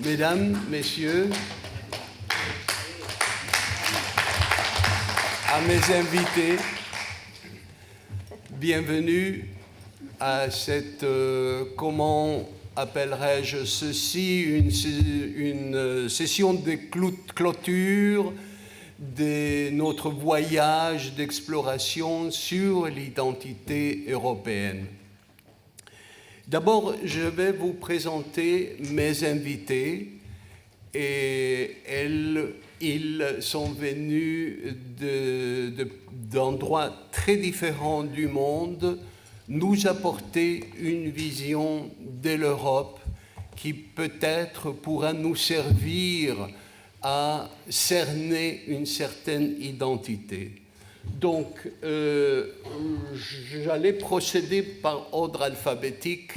Mesdames, Messieurs, à mes invités, bienvenue à cette, comment appellerais-je ceci, une session de clôture de notre voyage d'exploration sur l'identité européenne. D'abord, je vais vous présenter mes invités et ils sont venus d'endroits très différents du monde nous apporter une vision de l'Europe qui peut-être pourra nous servir à cerner une certaine identité. Donc, j'allais procéder par ordre alphabétique,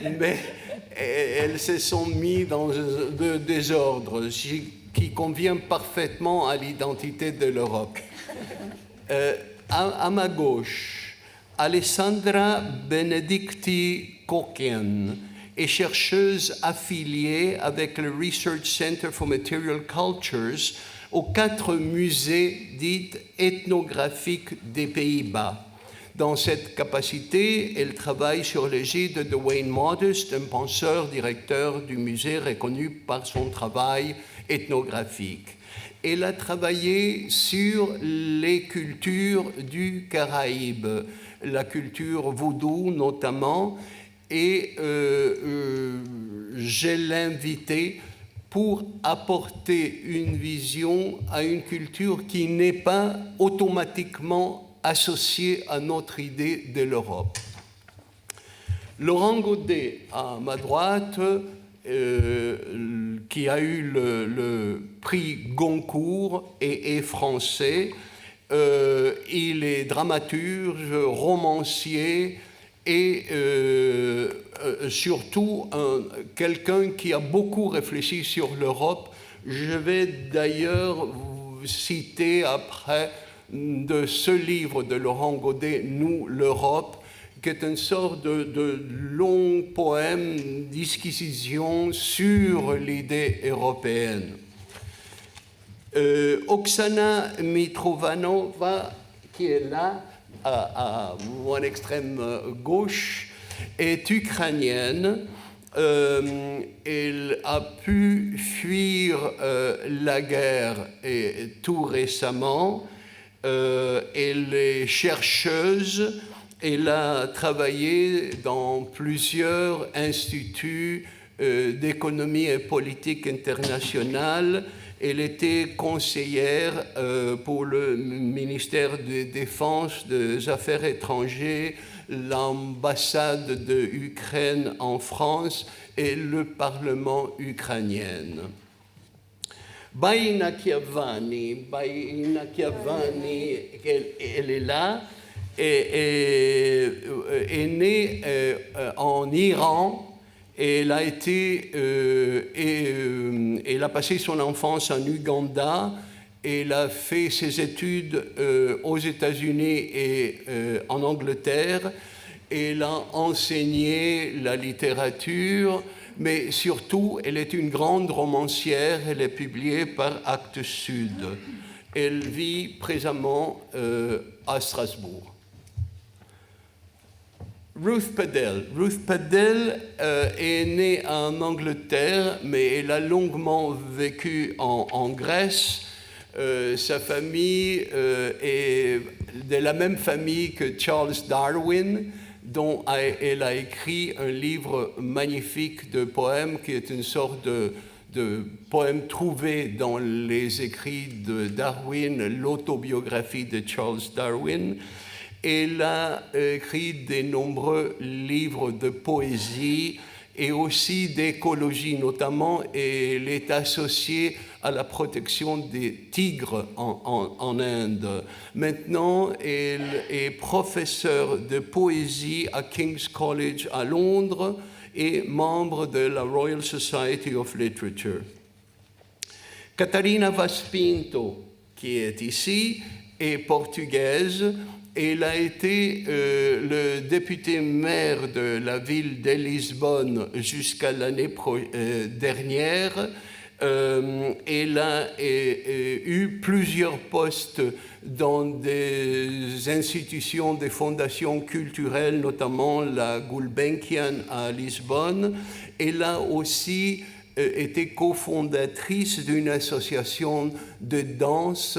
mais elles se sont mises dans le désordre qui convient parfaitement à l'identité de l'Europe. À ma gauche, Alessandra Benedicti Kokien est chercheuse affiliée avec le Research Center for Material Cultures aux 4 musées dits ethnographiques des Pays-Bas. Dans cette capacité, elle travaille sur l'égide de Wayne Modest, un penseur directeur du musée reconnu par son travail ethnographique. Elle a travaillé sur les cultures du Caraïbe, la culture vaudou notamment, et je l'ai invitée pour apporter une vision à une culture qui n'est pas automatiquement associée à notre idée de l'Europe. Laurent Godet, à ma droite, qui a eu le prix Goncourt et est français, il est dramaturge, romancier et surtout quelqu'un qui a beaucoup réfléchi sur l'Europe. Je vais d'ailleurs vous citer après de ce livre de Laurent Godet, Nous, l'Europe, qui est une sorte de long poème disquisition sur l'idée européenne. Oksana Mitrovanova, qui est là, à mon extrême gauche, est ukrainienne. Elle a pu fuir la guerre tout récemment. Elle est chercheuse. Elle a travaillé dans plusieurs instituts d'économie et politique internationale. Elle était conseillère pour le ministère de Défense, des Affaires étrangères, l'ambassade de Ukraine en France et le Parlement ukrainien. Baïna Chiavani, elle est là, est née en Iran. Elle a passé son enfance en Ouganda. Elle a fait ses études aux États-Unis et en Angleterre. Elle a enseigné la littérature, mais surtout, elle est une grande romancière. Elle est publiée par Actes Sud. Elle vit présentement à Strasbourg. Ruth Padel. Ruth Padel est née en Angleterre, mais elle a longuement vécu en Grèce. Sa famille est de la même famille que Charles Darwin, dont elle a écrit un livre magnifique de poèmes qui est une sorte de poème trouvé dans les écrits de Darwin, l'autobiographie de Charles Darwin. Elle a écrit de nombreux livres de poésie et aussi d'écologie notamment, et elle est associée à la protection des tigres en Inde. Maintenant, elle est professeure de poésie à King's College à Londres et membre de la Royal Society of Literature. Catarina Vaspinto, qui est ici, est portugaise. et il a été le député maire de la ville de Lisbonne jusqu'à l'année dernière. Il a eu plusieurs postes dans des institutions, des fondations culturelles, notamment la Gulbenkian à Lisbonne. Elle a aussi été cofondatrice d'une association de danse.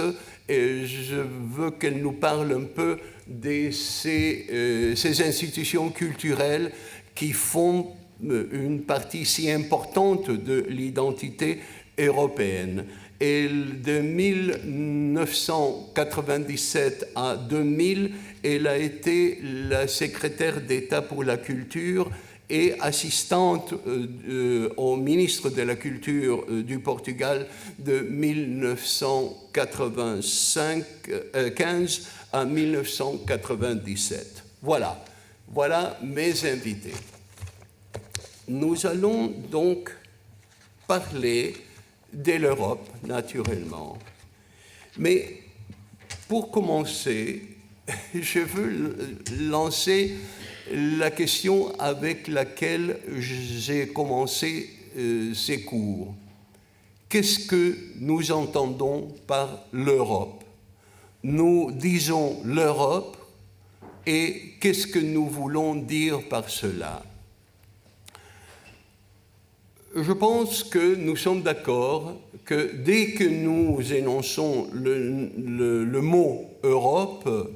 Et je veux qu'elle nous parle un peu de ces institutions culturelles qui font une partie si importante de l'identité européenne. Et de 1997 à 2000, elle a été la secrétaire d'État pour la culture et assistante au ministre de la Culture du Portugal de 1995 à 1997. Voilà mes invités. Nous allons donc parler de l'Europe, naturellement. Mais pour commencer, je veux lancer la question avec laquelle j'ai commencé ces cours. Qu'est-ce que nous entendons par l'Europe? Nous disons l'Europe, et qu'est-ce que nous voulons dire par cela? Je pense que nous sommes d'accord que dès que nous énonçons le mot Europe,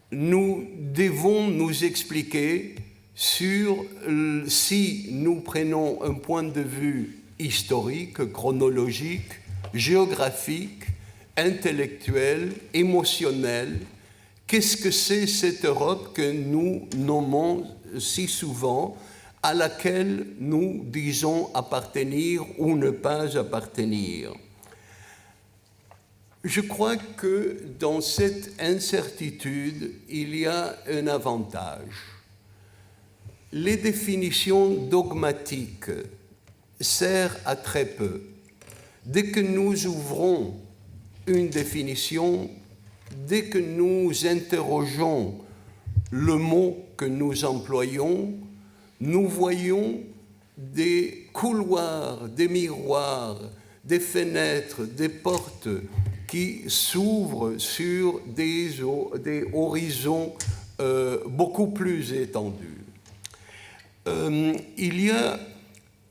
nous devons nous expliquer sur si nous prenons un point de vue historique, chronologique, géographique, intellectuel, émotionnel, qu'est-ce que c'est cette Europe que nous nommons si souvent, à laquelle nous disons appartenir ou ne pas appartenir. Je crois que dans cette incertitude, il y a un avantage. Les définitions dogmatiques servent à très peu. Dès que nous ouvrons une définition, dès que nous interrogeons le mot que nous employons, nous voyons des couloirs, des miroirs, des fenêtres, des portes qui s'ouvrent sur des horizons beaucoup plus étendus. Il y a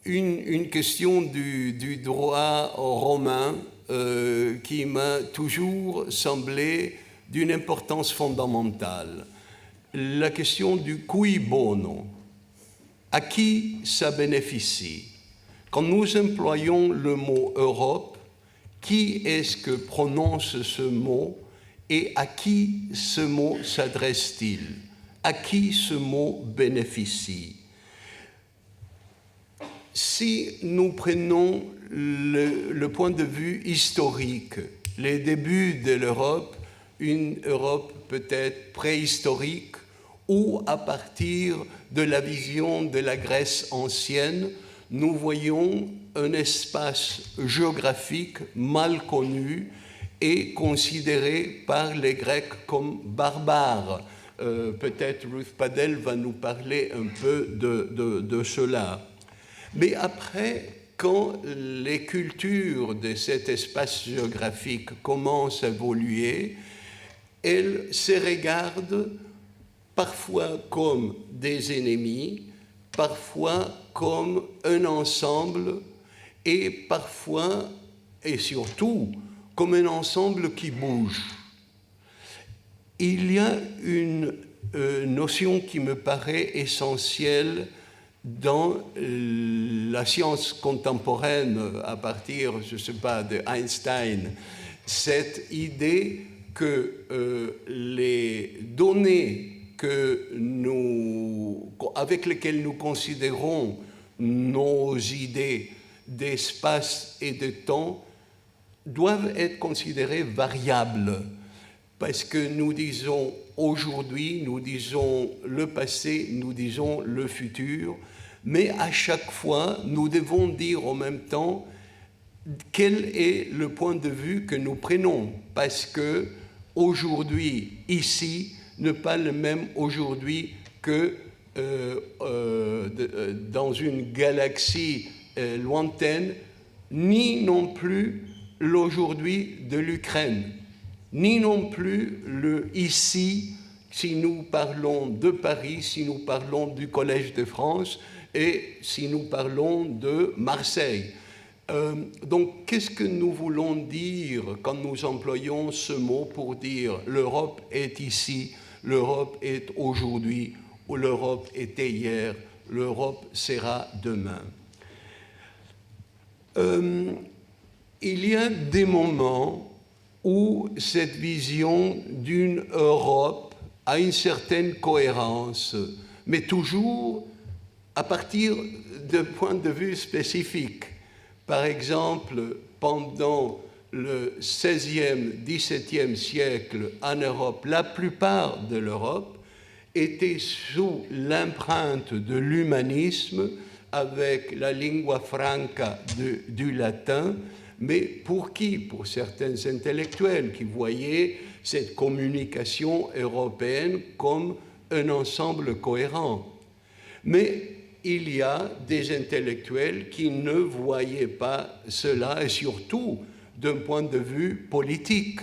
une question du droit romain qui m'a toujours semblé d'une importance fondamentale. La question du cui bono. À qui ça bénéficie? Quand nous employons le mot Europe, qui est-ce que prononce ce mot et à qui ce mot s'adresse-t-il? À qui ce mot bénéficie? Si nous prenons le point de vue historique, les débuts de l'Europe, une Europe peut-être préhistorique, ou à partir de la vision de la Grèce ancienne, nous voyons un espace géographique mal connu et considéré par les Grecs comme barbare. Peut-être Ruth Padel va nous parler un peu de cela. Mais après, quand les cultures de cet espace géographique commencent à évoluer, elles se regardent parfois comme des ennemis, parfois comme un ensemble, et parfois, et surtout, comme un ensemble qui bouge. Il y a une notion qui me paraît essentielle dans la science contemporaine, à partir, je ne sais pas, de Einstein, cette idée que les données avec lesquelles nous considérons nos idées d'espace et de temps doivent être considérées variables, parce que nous disons aujourd'hui, nous disons le passé, nous disons le futur, mais à chaque fois, nous devons dire en même temps quel est le point de vue que nous prenons, parce que aujourd'hui ici n'est pas le même aujourd'hui que dans une galaxie lointaine, ni non plus l'aujourd'hui de l'Ukraine, ni non plus le ici, si nous parlons de Paris, si nous parlons du Collège de France et si nous parlons de Marseille. Donc, qu'est-ce que nous voulons dire quand nous employons ce mot pour dire l'Europe est ici, l'Europe est aujourd'hui, ou l'Europe était hier, l'Europe sera demain? Il y a des moments où cette vision d'une Europe a une certaine cohérence, mais toujours à partir d'un point de vue spécifique. Par exemple, pendant le XVIe, XVIIe siècle en Europe, la plupart de l'Europe était sous l'empreinte de l'humanisme avec la lingua franca du latin, mais pour qui? Pour certains intellectuels qui voyaient cette communication européenne comme un ensemble cohérent. Mais il y a des intellectuels qui ne voyaient pas cela, et surtout d'un point de vue politique.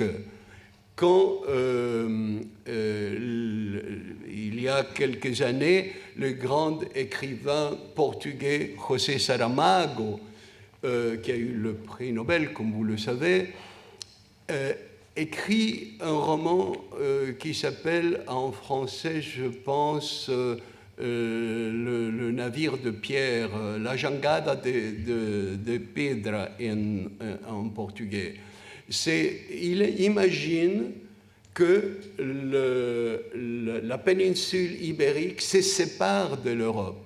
Quand il y a quelques années, le grand écrivain portugais José Saramago, qui a eu le prix Nobel, comme vous le savez, écrit un roman qui s'appelle en français, je pense, le navire de pierre, La Jangada de Pedra en portugais. Il imagine que la péninsule ibérique se sépare de l'Europe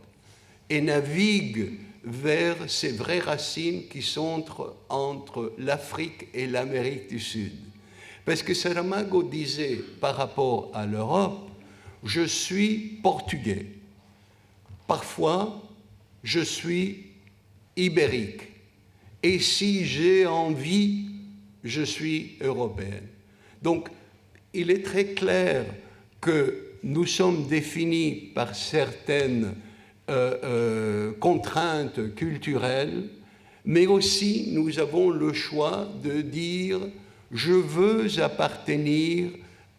et navigue vers ses vraies racines qui sont entre l'Afrique et l'Amérique du Sud. Parce que Saramago disait par rapport à l'Europe, je suis portugais. Parfois, je suis ibérique. Et si j'ai envie, je suis européenne. Donc, il est très clair que nous sommes définis par certaines contraintes culturelles, mais aussi nous avons le choix de dire « je veux appartenir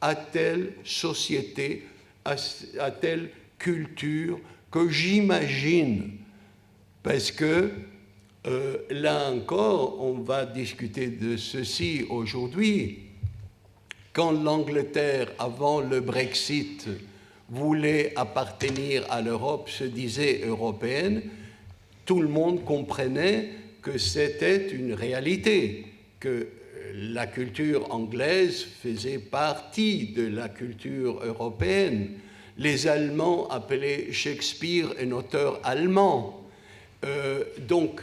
à telle société, à telle culture que j'imagine ». Parce que, là encore, on va discuter de ceci aujourd'hui. Quand l'Angleterre, avant le Brexit, voulait appartenir à l'Europe, se disait européenne, tout le monde comprenait que c'était une réalité, que la culture anglaise faisait partie de la culture européenne. Les Allemands appelaient Shakespeare un auteur allemand. Donc,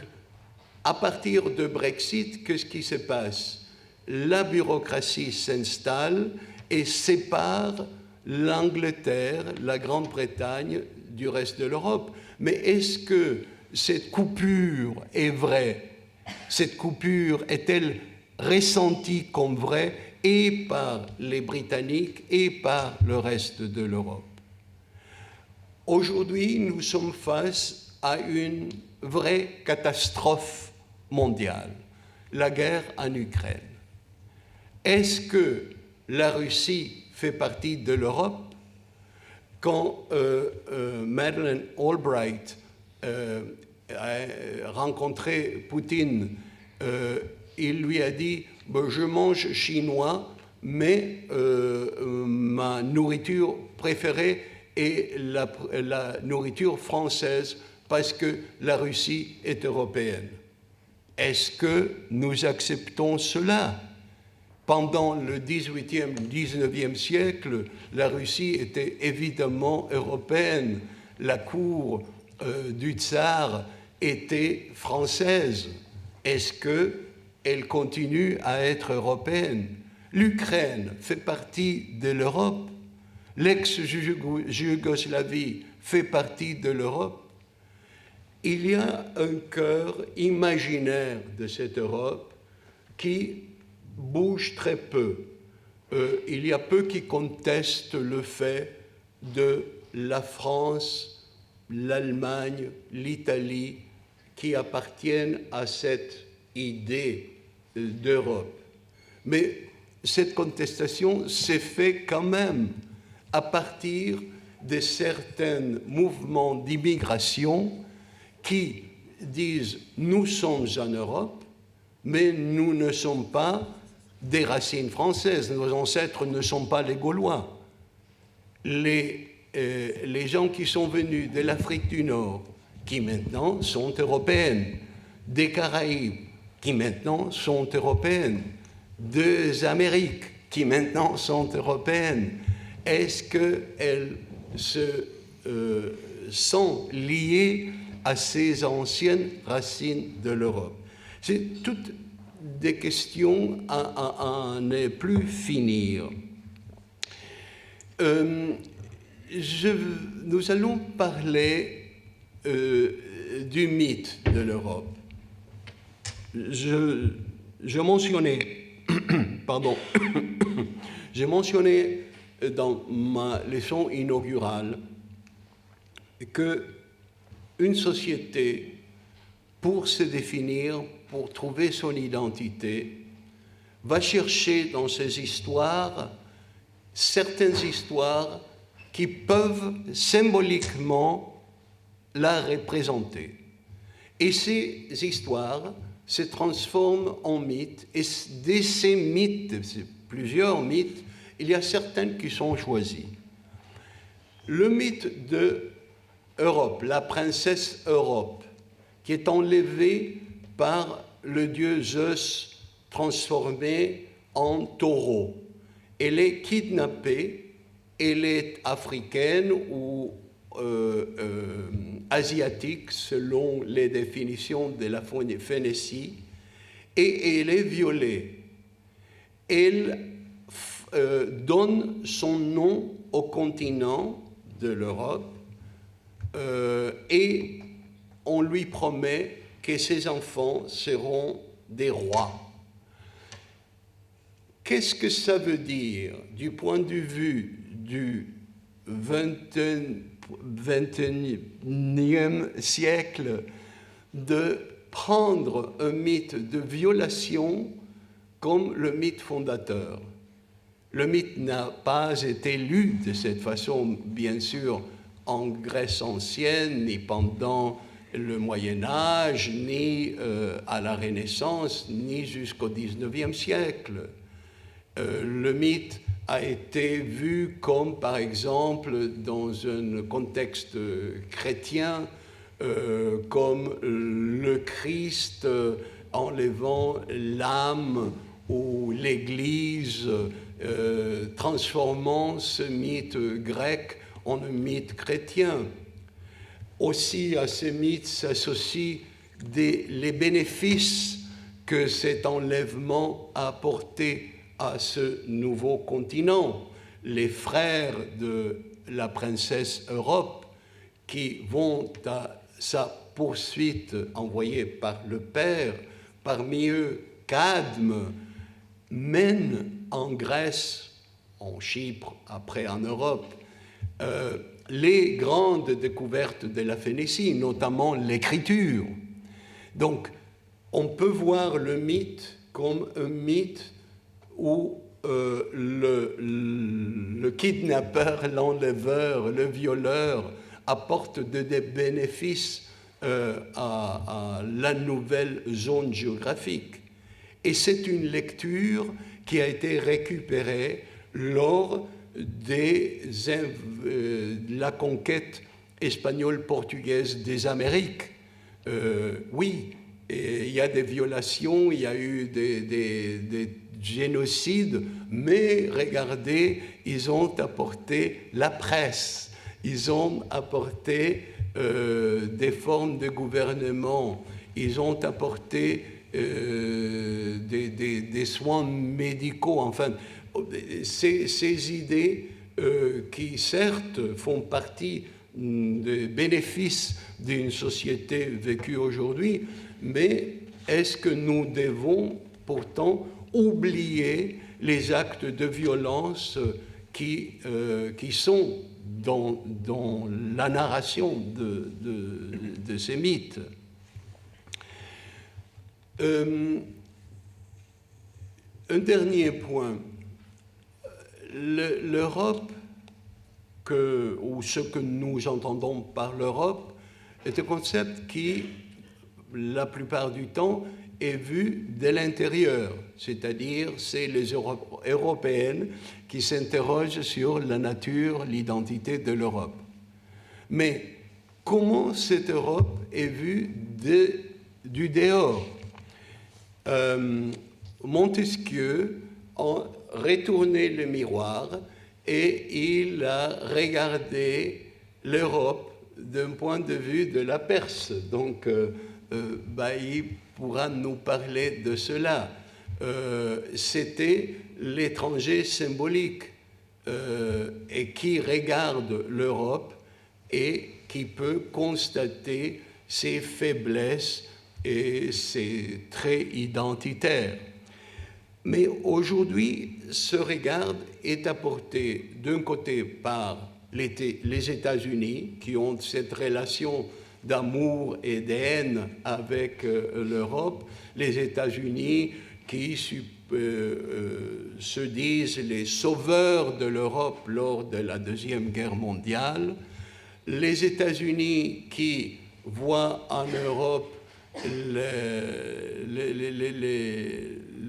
à partir de Brexit, qu'est-ce qui se passe? La bureaucratie s'installe et sépare l'Angleterre, la Grande-Bretagne du reste de l'Europe. Mais est-ce que cette coupure est vraie? Cette coupure est-elle ressentie comme vraie et par les Britanniques et par le reste de l'Europe? Aujourd'hui, nous sommes face à une vraie catastrophe mondiale, la guerre en Ukraine. Est-ce que la Russie fait partie de l'Europe? Quand Madeleine Albright a rencontré Poutine, il lui a dit « Je mange chinois, mais ma nourriture préférée est la nourriture française parce que la Russie est européenne. » Est-ce que nous acceptons cela? Pendant le XVIIIe, XIXe siècle, la Russie était évidemment européenne. La cour du tsar était française. Est-ce qu'elle continue à être européenne? L'Ukraine fait partie de l'Europe. L'ex-Yougoslavie fait partie de l'Europe. Il y a un cœur imaginaire de cette Europe qui bouge très peu. il y a peu qui contestent le fait de la France, l'Allemagne, l'Italie, qui appartiennent à cette idée d'Europe. Mais cette contestation s'est faite quand même à partir de certains mouvements d'immigration qui disent « nous sommes en Europe, mais nous ne sommes pas des racines françaises, nos ancêtres ne sont pas les Gaulois. Les gens qui sont venus de l'Afrique du Nord, qui maintenant sont européennes, des Caraïbes, qui maintenant sont européennes, des Amériques, qui maintenant sont européennes, est-ce qu'elles se sont liées à ces anciennes racines de l'Europe? C'est toutes des questions à ne plus finir. Nous allons parler du mythe de l'Europe. Je mentionnais, pardon, j'ai mentionné dans ma leçon inaugurale qu'une société, pour se définir, pour trouver son identité, va chercher dans ses histoires certaines histoires qui peuvent symboliquement la représenter. Et ces histoires se transforment en mythes, et de ces mythes, plusieurs mythes, il y a certains qui sont choisis. Le mythe de Europe, la princesse Europe, qui est enlevée par le dieu Zeus transformé en taureau. Elle est kidnappée, elle est africaine ou asiatique selon les définitions de la Phénicie, et elle est violée. Elle donne son nom au continent de l'Europe et on lui promet que ses enfants seront des rois. Qu'est-ce que ça veut dire du point de vue du XXIe siècle de prendre un mythe de violation comme le mythe fondateur? Le mythe n'a pas été lu de cette façon, bien sûr, en Grèce ancienne, ni pendant le Moyen-Âge, ni à la Renaissance, ni jusqu'au XIXe siècle. Le mythe a été vu comme, par exemple, dans un contexte chrétien, comme le Christ enlevant l'âme ou l'Église, transformant ce mythe grec en un mythe chrétien. Aussi à ce mythe s'associent les bénéfices que cet enlèvement a apporté à ce nouveau continent. Les frères de la princesse Europe qui vont à sa poursuite envoyée par le père, parmi eux Cadme, mènent en Grèce, en Chypre, après en Europe, les grandes découvertes de la Phénicie, notamment l'écriture. Donc, on peut voir le mythe comme un mythe où le kidnappeur, l'enleveur, le violeur apporte des bénéfices à la nouvelle zone géographique. Et c'est une lecture qui a été récupérée lors de la conquête espagnole-portugaise des Amériques. Oui, il y a des violations, il y a eu des génocides, mais regardez, ils ont apporté la presse, ils ont apporté des formes de gouvernement, ils ont apporté des soins médicaux, enfin, ces idées qui, certes, font partie des bénéfices d'une société vécue aujourd'hui, mais est-ce que nous devons pourtant oublier les actes de violence qui sont dans la narration de ces mythes. Un dernier point. L'Europe, ou ce que nous entendons par l'Europe, est un concept qui, la plupart du temps, est vu de l'intérieur, c'est-à-dire c'est les Européennes qui s'interrogent sur la nature, l'identité de l'Europe. Mais comment cette Europe est vue du dehors? Montesquieu a retourné le miroir et il a regardé l'Europe d'un point de vue de la Perse. Donc, il pourra nous parler de cela. C'était l'étranger symbolique et qui regarde l'Europe et qui peut constater ses faiblesses et ses traits identitaires. Mais aujourd'hui, ce regard est apporté d'un côté par les États-Unis, qui ont cette relation d'amour et de haine avec l'Europe, les États-Unis qui se disent les sauveurs de l'Europe lors de la Deuxième Guerre mondiale, les États-Unis qui voient en Europe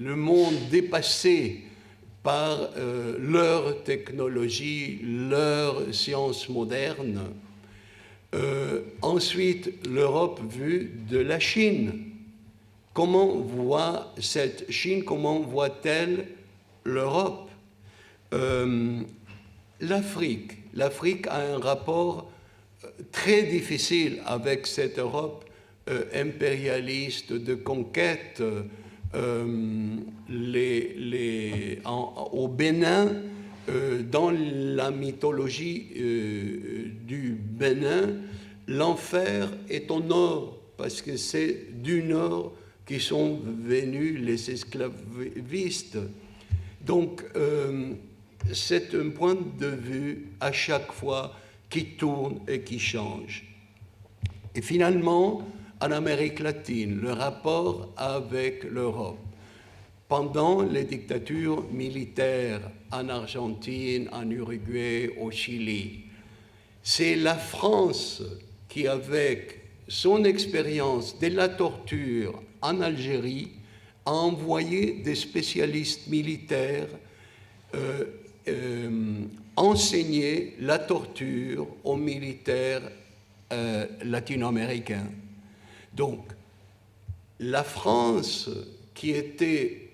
le monde dépassé par leur technologie, leur science moderne. Ensuite, l'Europe vue de la Chine. Comment voit cette Chine, comment voit-elle l'Europe? L'Afrique a un rapport très difficile avec cette Europe impérialiste de conquête. Au Bénin, dans la mythologie du Bénin, l'enfer est au nord, parce que c'est du nord qui sont venus les esclavistes. Donc, c'est un point de vue à chaque fois qui tourne et qui change. Et finalement, en Amérique latine, le rapport avec l'Europe. Pendant les dictatures militaires en Argentine, en Uruguay, au Chili, c'est la France qui, avec son expérience de la torture en Algérie, a envoyé des spécialistes militaires enseigner la torture aux militaires latino-américains. Donc, la France, qui était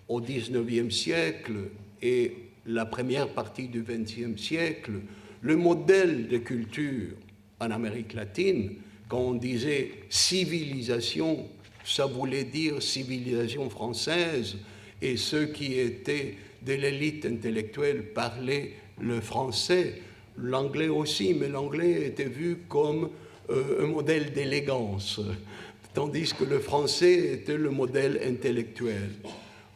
au XIXe siècle et la première partie du XXe siècle, le modèle de culture en Amérique latine, quand on disait civilisation, ça voulait dire civilisation française, et ceux qui étaient de l'élite intellectuelle parlaient le français, l'anglais aussi, mais l'anglais était vu comme un modèle d'élégance, tandis que le français était le modèle intellectuel.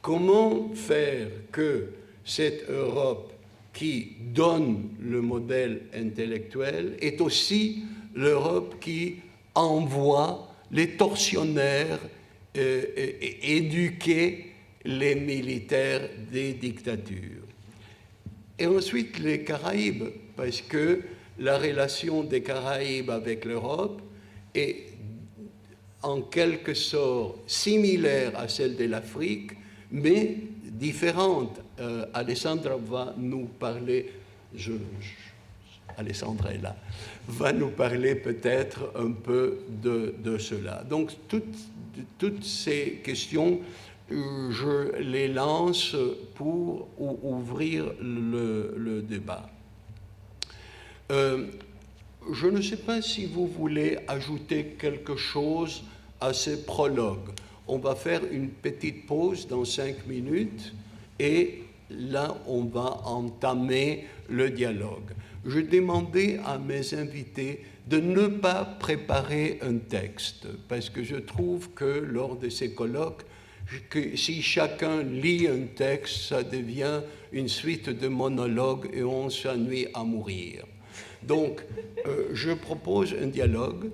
Comment faire que cette Europe qui donne le modèle intellectuel est aussi l'Europe qui envoie les tortionnaires éduquer les militaires des dictatures? Et ensuite les Caraïbes, parce que la relation des Caraïbes avec l'Europe est en quelque sorte similaire à celle de l'Afrique, mais différente. Alessandra va nous parler, Alessandra est là, va nous parler peut-être un peu de cela. Donc toutes ces questions, je les lance pour ouvrir le débat. Je ne sais pas si vous voulez ajouter quelque chose à ce prologue. On va faire une petite pause dans 5 minutes et là, on va entamer le dialogue. Je demandais à mes invités de ne pas préparer un texte parce que je trouve que lors de ces colloques, que si chacun lit un texte, ça devient une suite de monologues et on s'ennuie à mourir. Donc, je propose un dialogue.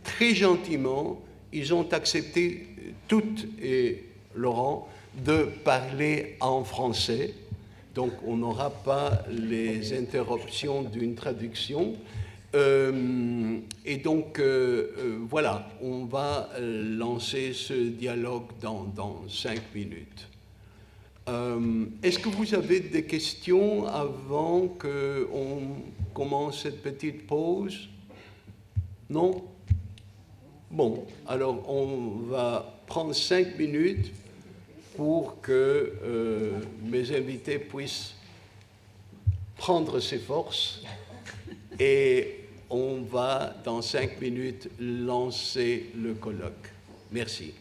Très gentiment, ils ont accepté, toutes et Laurent, de parler en français. Donc, on n'aura pas les interruptions d'une traduction. Et donc, voilà, on va lancer ce dialogue dans 5 minutes. Est-ce que vous avez des questions avant qu'on commence cette petite pause? Non? Bon, alors on va prendre 5 minutes pour que mes invités puissent prendre ses forces et on va, dans 5 minutes, lancer le colloque. Merci.